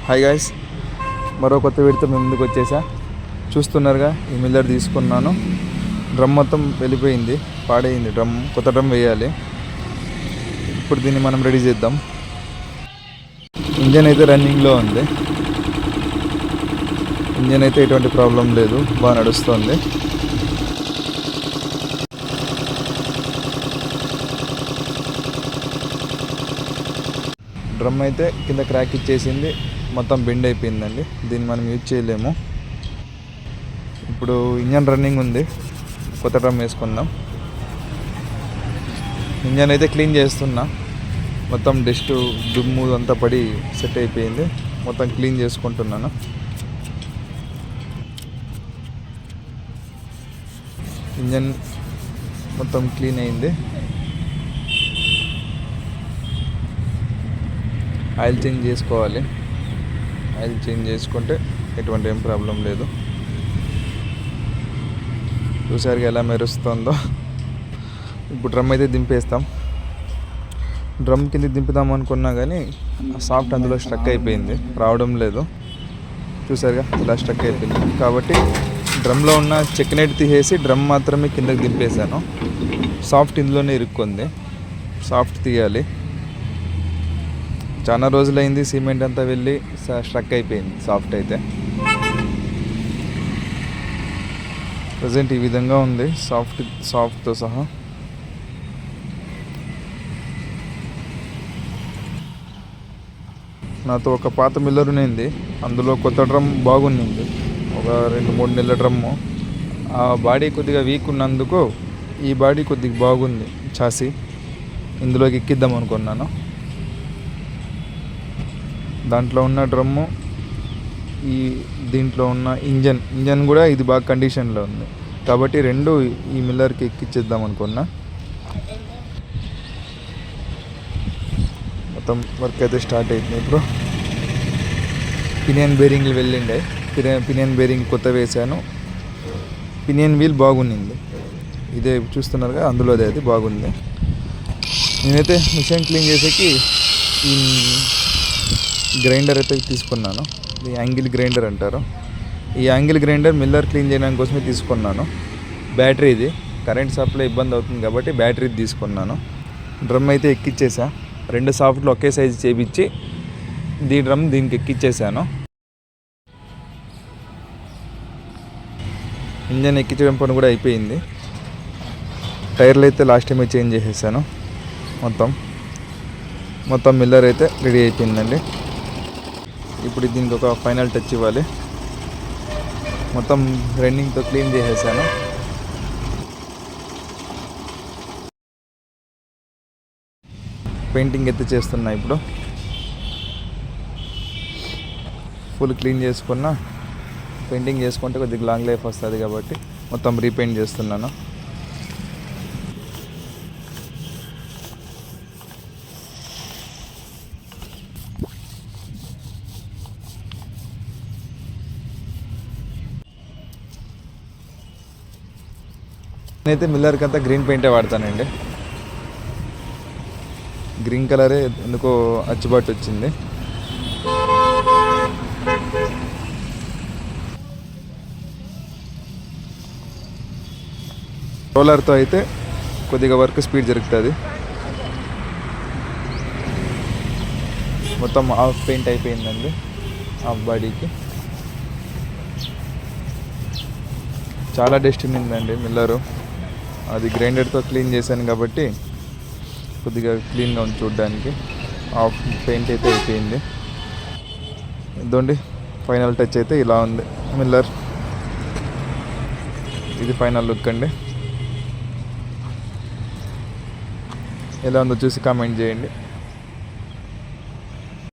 Hi guys, మరో కొత్త వీడితో మేము ముందుకు వచ్చేసా. చూస్తున్నారుగా, ఈ మిల్లర్ తీసుకున్నాను. డ్రమ్ మొత్తం వెళ్ళిపోయింది, పాడైంది డ్రమ్. కొత్త డ్రమ్ వేయాలి. ఇప్పుడు దీన్ని మనం రెడీ చేద్దాం. ఇంజన్ అయితే రన్నింగ్లో ఉంది. ఇంజన్ అయితే ఎటువంటి ప్రాబ్లం లేదు, బాగా నడుస్తుంది. డ్రమ్ అయితే కింద క్రాక్ ఇచ్చేసింది, మొత్తం బెండ్ అయిపోయిందండి. దీన్ని మనం యూజ్ చేయలేము. ఇప్పుడు ఇంజన్ రన్నింగ్ ఉంది, కొత్త డ్రమ్ వేసుకుందాం. ఇంజన్ అయితే క్లీన్ చేస్తున్నా. మొత్తం డస్ట్ దుమ్ము అంతా పడి సెట్ అయిపోయింది. మొత్తం క్లీన్ చేసుకుంటున్నాను. ఇంజన్ మొత్తం క్లీన్ అయింది. ఆయిల్ చేంజ్ చేసుకోవాలి. ఆయిల్ చేంజ్ చేసుకుంటే ఎటువంటి ఏం ప్రాబ్లం లేదు. చూసారుగా ఎలా మెరుస్తుందో. ఇప్పుడు డ్రమ్ అయితే దింపేస్తాం. డ్రమ్ కింద దింపుదాం అనుకున్నా కానీ సాఫ్ట్ అందులో స్ట్రక్ అయిపోయింది, రావడం లేదు. చూసారుగా ఇలా స్ట్రక్ అయిపోయింది. కాబట్టి డ్రమ్లో ఉన్న చెక్నెట్ తీసేసి డ్రమ్ మాత్రమే కిందకి దింపేశాను. సాఫ్ట్ ఇందులోనే ఇరుక్కుంది, సాఫ్ట్ తీయాలి. చాలా రోజులైంది, సిమెంట్ అంతా వెళ్ళి స్ట్రక్ అయిపోయింది సాఫ్ట్ అయితే. ప్రజెంట్ ఈ విధంగా ఉంది, సాఫ్ట్తో సహా. నాతో ఒక పాత మిల్లర్ ఉన్నింది, అందులో కొత్త డ్రమ్ బాగుంది. ఒక 2-3 నెలల డ్రమ్ము. ఆ బాడీ కొద్దిగా వీక్ ఉన్నందుకు ఈ బాడీ కొద్దిగా బాగుంది చాసి. ఇందులోకి ఎక్కిద్దాం అనుకున్నాను. దాంట్లో ఉన్న డ్రమ్ము, దీంట్లో ఉన్న ఇంజన్ కూడా ఇది బాగా కండిషన్లో ఉంది. కాబట్టి రెండు ఈ మిల్లర్కి ఎక్కిచ్చేద్దాం అనుకున్నా. మొత్తం వర్క్ అయితే స్టార్ట్ అవుతుంది. ఇప్పుడు పినియన్ బేరింగ్లు వెళ్ళిండే, పినియన్ బేరింగ్ కొత్త వేసాను. పినియన్ వీల్ బాగుంది. ఇదే చూస్తున్నారుగా, అందులోదే అది బాగుంది. నేనైతే మిషన్ క్లీన్ చేసేకి ఈ గ్రైండర్ అయితే తీసుకున్నాను. ఇది యాంగిల్ గ్రైండర్ అంటారు. ఈ యాంగిల్ గ్రైండర్ మిల్లర్ క్లీన్ చేయడానికి కోసమే తీసుకున్నాను. బ్యాటరీ, ఇది కరెంట్ సప్లై ఇబ్బంది అవుతుంది కాబట్టి బ్యాటరీ తీసుకున్నాను. డ్రమ్ అయితే ఎక్కిచ్చేసా. 2 సాఫ్ట్లు ఒకే సైజు చేపించి డ్రమ్ దీనికి ఎక్కిచ్చేసాను. ఇంజన్ ఎక్కించడం పని కూడా అయిపోయింది. టైర్లు అయితే లాస్ట్ టైమే చేంజ్ చేసేసాను. మొత్తం మిల్లర్ అయితే రెడీ అయిపోయిందండి. ఇప్పుడు దీనికి ఒక ఫైనల్ టచ్ ఇవ్వాలి. మొత్తం రన్నింగ్తో క్లీన్ చేసేసాను. పెయింటింగ్ అయితే చేస్తున్నా. ఇప్పుడు ఫుల్ క్లీన్ చేసుకున్నా. పెయింటింగ్ చేసుకుంటే కొద్దిగా లాంగ్ లైఫ్ వస్తుంది కాబట్టి మొత్తం రీపెయింట్ చేస్తున్నాను. నేనైతే మిల్లర్కి అంతా గ్రీన్ పెయింటే వాడతానండి. గ్రీన్ కలరే ఎందుకో అచ్చుబాటు వచ్చింది. రోలర్తో అయితే కొద్దిగా వర్క్ స్పీడ్ జరుగుతుంది. మొత్తం హాఫ్ పెయింట్ అయిపోయిందండి, హాఫ్ బాడీకి. చాలా డస్ట్ ఉండిందండి మిల్లరు. అది గ్రైండర్తో క్లీన్ చేశాను కాబట్టి కొద్దిగా క్లీన్గా ఉంది చూడడానికి. హాఫ్ పెయింట్ అయితే అయిపోయింది. ఇదండి ఫైనల్ టచ్ అయితే ఇలా ఉంది మిల్లర్. ఇది ఫైనల్ లుక్ అండి. ఎలా ఉందో చూసి కామెంట్ చేయండి.